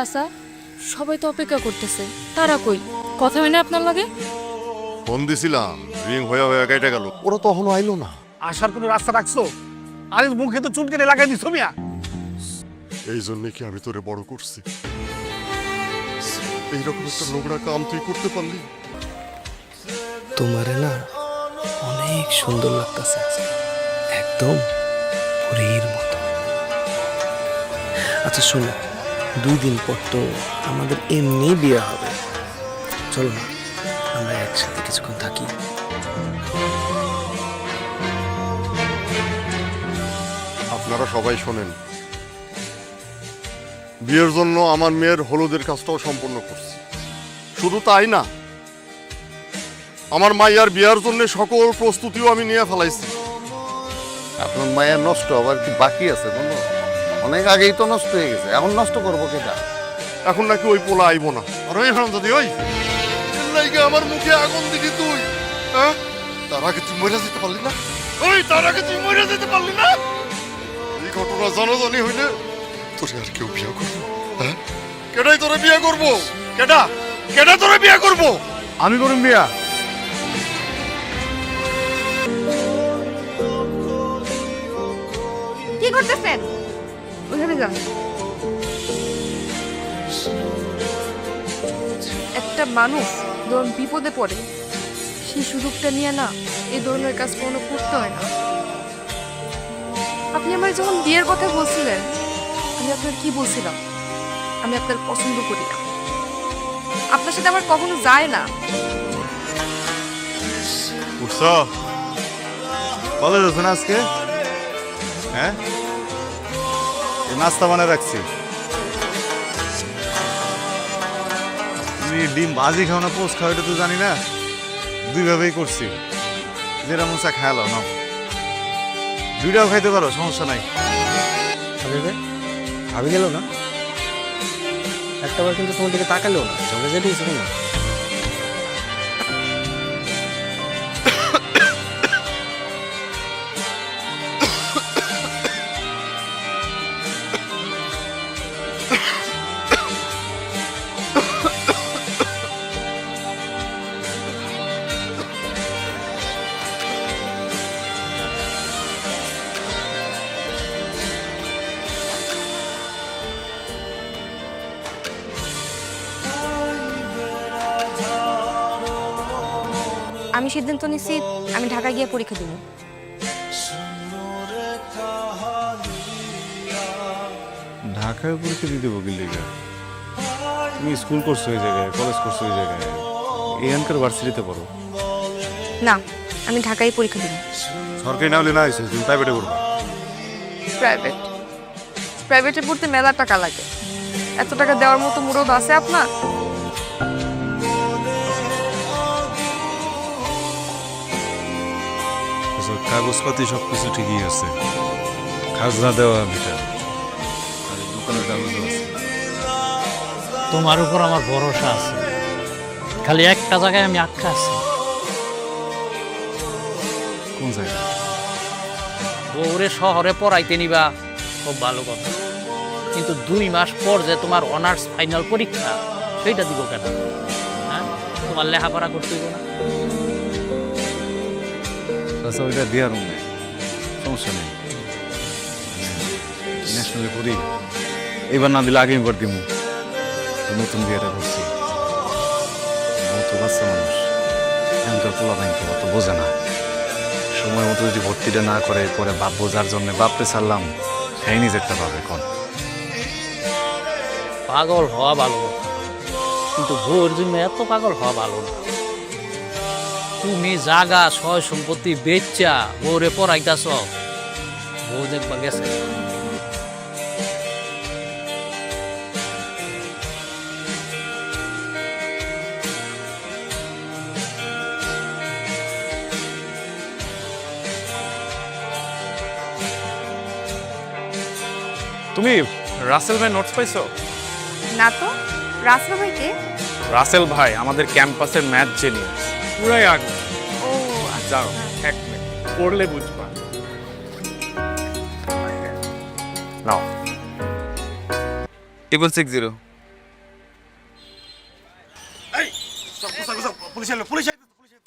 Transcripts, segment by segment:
আচ্ছা, সবাই তো অপেক্ষা করতেছে, তারা কই? কথা হয় না আপনার লাগে? ফোন দিছিলাম, রিং হয়ে হয়ে কেটে গেল। ওরা তখনও আইলো না। আসার কোনো রাস্তা রাখছো? আরে মুখে তো চুনকেটে লাগাই দিছো মিয়া। এই জন্য কি আমি তোরে বড় করছি? এইরকম একটা নোংরা কাম তুই করতে পারলি? তোমারে না অনেক সুন্দর লাগতেছে, একদম পরীর মতো। আচ্ছা শোনো, 2 দিন পর তো আমাদের এমনি বিয়ে হবে, চলো না আমরা একসাথে কিছুক্ষণ থাকি। আপনারা সবাই শোনেন, বিয়ের জন্য আমার মেয়ের হলুদের কাজটাও সম্পন্ন করছি। শুধু তাই না, আমার মাইয়ার বিয়ার জন্য সকল প্রস্তুতিও আমি নিয়ে ফেলাইছি। আপনার মায়ের নষ্ট আবার কি বাকি আছে কোনো? অনেক আগেই তো নষ্ট হয়ে গেছে, এখন নষ্ট করবো কেটা? এখন নাকি ওই পোলা আইব না। আর ওই যদি ওই লাইগে আমার মুখে আগুন দিবি তুই, হ্যাঁ? তার আগে তুই মরে যেতে পারলি না? ওই তার আগে তুই মরে যেতে পারলি না? এই ঘটনা জানাজানি হইলে তোরে আর কেউ বিয়ে করবো? হ্যাঁ, কেডাই তোরে বিয়ে করবো? কেডা কেডা তোরে বিয়ে করবো? আমি করুন মিয়া। কি করতেছেন? ওখানে যান। একটা মানুষ যখন বিপদে পড়ে, সেই সুযোগটা নিয়ে না এই ধরনের কাজ কোনো করতে হয় না। আপনি আমার যখন বিয়ের কথা বলছিলেন, আমি আপনার কি বলছিলাম? আমি আপনার পছন্দ করি না, আপনার সাথে আমার কখনো যায় না। উঠছো? কলেজ আছে না আজকে? হ্যাঁ, এই নাস্তা বানিয়ে রাখছি। তুমি ডিম ভাজি খাও না পোস্ট খাও এটা তো জানি না, 2 ভাবেই করছি। যেটা মন চা খায়ালো নাও, 2টাও খাইতে পারো, সমস্যা নাই। ভাবি গেল না, একটাবার কিন্তু তোমার দিকে তাকালেও না, চলে যেতেই ছিল না। আমি সিদ্ধান্ত নিছি, আমি ঢাকা গিয়ে পরীক্ষা দিব। ঢাকায় পরীক্ষা দিতে বকিল লেগে? তুমি স্কুল করছো ওই জায়গায়, কলেজ করছো ওই জায়গায়, এখানকার ভার্সিটিতে পড়ো। না, আমি ঢাকায় পরীক্ষা দিব। সরকারি না হলে না হয়েছে, তুমি প্রাইভেটে করবা। প্রাইভেট? প্রাইভেটে পড়তে মেলা টাকা লাগে, এত টাকা দেওয়ার মতো মুরদ আছে আপনার? কাগজপাতি সবকিছু ঠিকই আছে, খাজনা দেওয়া মিটা, আর এই দোকানের কাগজও আছে। তোমার উপর আমার ভরসা আছে, খালি একটা জায়গায় আমি আটকা আছি। কোন জায়গায়? বউরে শহরে পড়াইতে নিবা, খুব ভালো কথা, কিন্তু 2 মাস পর যে তোমার অনার্স ফাইনাল পরীক্ষা, সেইটা দিব কেন? হ্যাঁ, তোমার লেখাপড়া করতে হইব না? আচ্ছা ওইটা দেওয়ার মনে সমস্যা নেই, ন্যাশনালে করি, এবার না দিলে আগামীবার দিব। নতুন বিয়েটা করছি, তো বাচ্চা মানুষ, এখনকার পোলা ভাই তো অত বোঝে না। সময় মতো যদি ভর্তিটা না করে পরে বাপ বোঝার জন্য বাপতে ছাড়লাম, হ্যাঁ নিজেরটা পাবে কোন? পাগল হওয়া ভালো কথা, কিন্তু বউর জন্য এত পাগল হওয়া ভালো না। তুমি জাগা সয় সম্পত্তি বেচা বউরে পড়াইতাছ, বউ দেখবা গেছে। তুমি রাসেল ভাই নোটস পাইছো? না তো, রাসেল ভাইকে? রাসেল ভাই আমাদের ক্যাম্পাসের ম্যাথ জেনিয়াস, পুরাই আগে। ও যাও এক মিনিট, পড়লে বুঝবা। নাও 660 পুলিশ এলো, পুলিশ এলো, পুলিশ এলো।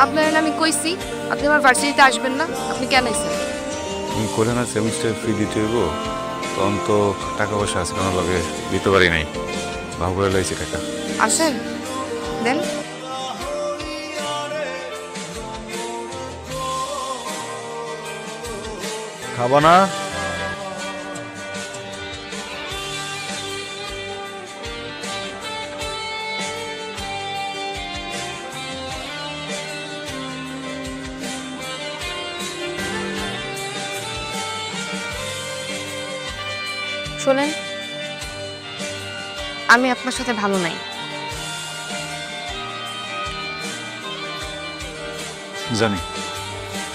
আপনার আমি কইছি আপনি আমার ভার্সিটিতে আসবেন না, আপনি কেন আইছেন? তুমি করে না সেমিস্টার ফি দিতে হইব, তখন তো টাকা পয়সা আছে কোনো লগে দিতে পারি নাই, ভাব করে লাইছি টাকা। আসেন, দেন। খাবা না? শোনেন, আমি আপনার সাথে ভালো নাই। জানি।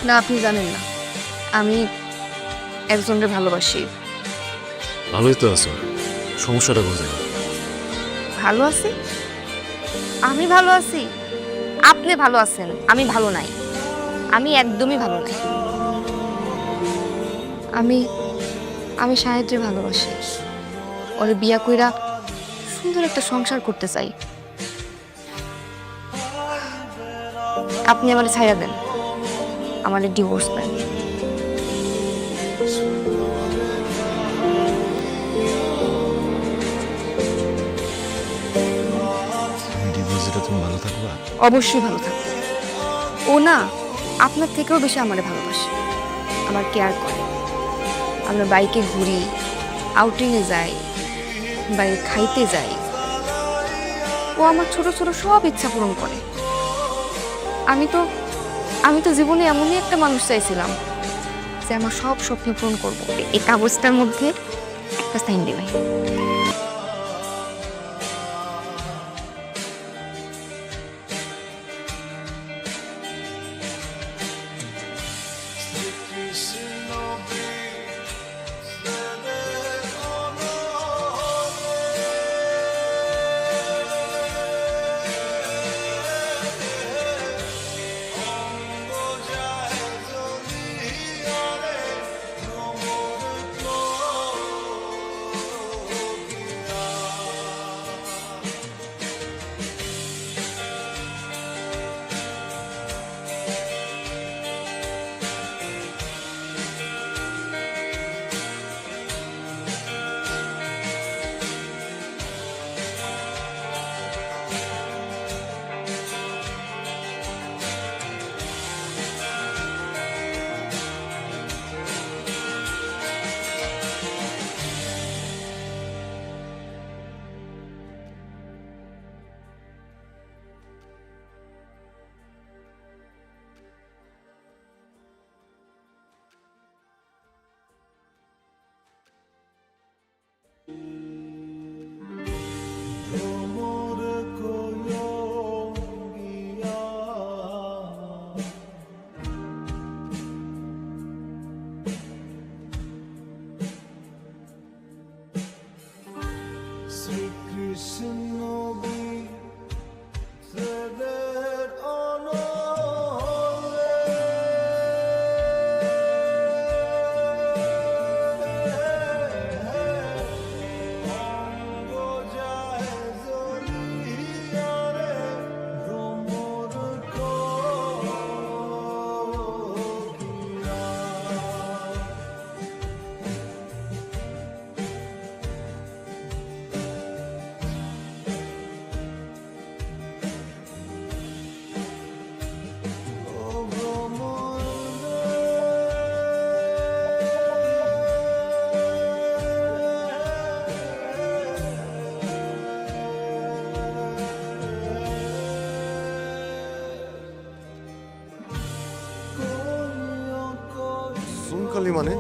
না, আপনি জানেন না, আমি একজনকে ভালোবাসি। ভালোই তো আছো, সমস্যাটা কোথায়? ভালো আছি? আমি ভালো আছি? আপনি ভালো আছেন, আমি ভালো নাই। আমি একদমই ভালো নাই। আমি সাহেবকে ভালোবাসি। ওরে বিয়া কইরা সুন্দর একটা সংসার করতে চাই। আপনি আমারে ছাইয়া দেন, আমারে ডিভোর্স দেন। ডিভোর্সটা তুমি ভালো থাকবা? অবশ্যই ভালো থাকবো। ও না, আপনার থেকেও বেশি আমারে ভালোবাসে, আমার কেয়ার করে। আমরা বাইকে ঘুরি, আউটিংয়ে যাই, বাইরে খাইতে যাই। ও আমার ছোট ছোট সব ইচ্ছা পূরণ করে। আমি তো জীবনে এমনই একটা মানুষ চাইছিলাম যে আমার সব স্বপ্ন পূরণ করবো। এই কাগজটার মধ্যে একটা সাইন দেবে। খালি মানে